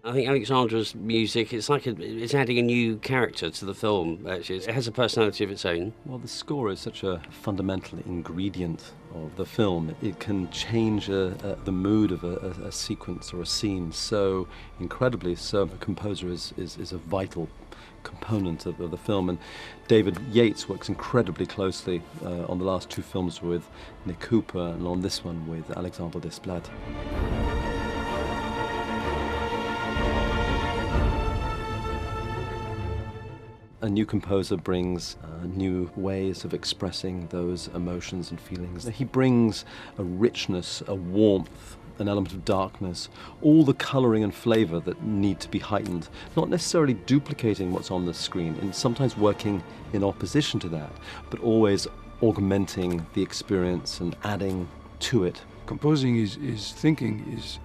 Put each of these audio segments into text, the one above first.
I think Alexandre's music, it's adding a new character to the film, actually. It has a personality of its own. Well, the score is such a fundamental ingredient of the film. It can change the mood of a sequence or a scene so incredibly. So the composer is a vital component of the film. And David Yates works incredibly closely on the last two films with Nick Cooper and on this one with Alexandre Desplat. A new composer brings new ways of expressing those emotions and feelings. He brings a richness, a warmth, an element of darkness, all the colouring and flavour that need to be heightened, not necessarily duplicating what's on the screen, and sometimes working in opposition to that, but always augmenting the experience and adding to it. Composing is thinking, is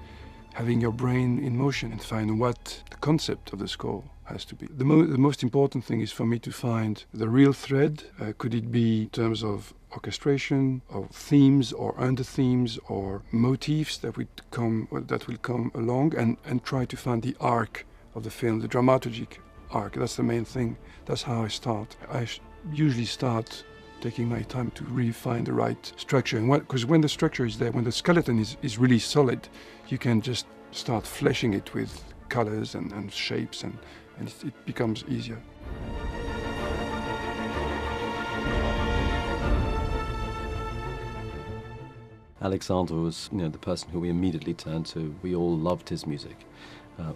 having your brain in motion and find what the concept of the score has to be. The most important thing is for me to find the real thread. Could it be in terms of orchestration, or themes, or under-themes, or motifs that will come along, and try to find the arc of the film, the dramaturgic arc. That's the main thing. That's how I start. I usually start taking my time to really find the right structure. Because when the structure is there, when the skeleton is really solid, you can just start fleshing it with colors and shapes, and it becomes easier. Alexandre was, the person who we immediately turned to. We all loved his music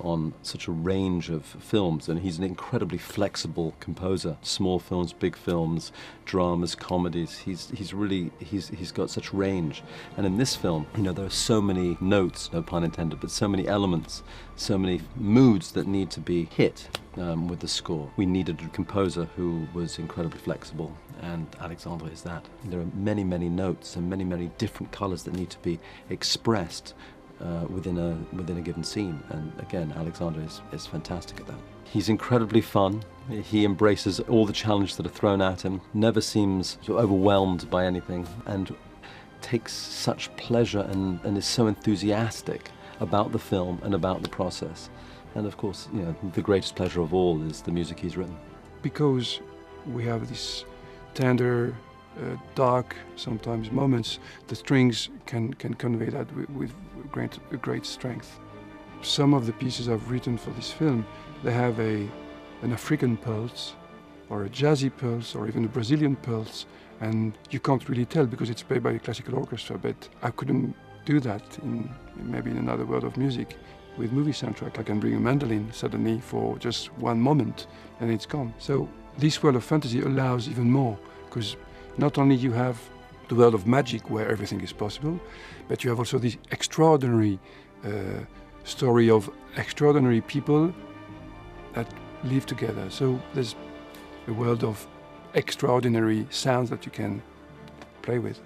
on such a range of films, and he's an incredibly flexible composer. Small films, big films, dramas, comedies. He's got such range. And in this film, there are so many notes, no pun intended, but so many elements, so many moods that need to be hit with the score. We needed a composer who was incredibly flexible, and Alexandre is that. There are many, many notes and many, many different colors that need to be expressed within a given scene, and again, Alexandre is fantastic at that. He's incredibly fun. He embraces all the challenges that are thrown at him, never seems sort of overwhelmed by anything, and takes such pleasure and is so enthusiastic about the film and about the process. And of course, the greatest pleasure of all is the music he's written. Because we have this tender, dark, sometimes moments, the strings can convey that with great strength. Some of the pieces I've written for this film, they have an African pulse, or a jazzy pulse, or even a Brazilian pulse, and you can't really tell because it's played by a classical orchestra, but I couldn't do that maybe in another world of music. With movie soundtrack, I can bring a mandolin suddenly for just one moment, and it's gone. So this world of fantasy allows even more, because not only you have the world of magic where everything is possible, but you have also this extraordinary story of extraordinary people that live together. So there's a world of extraordinary sounds that you can play with.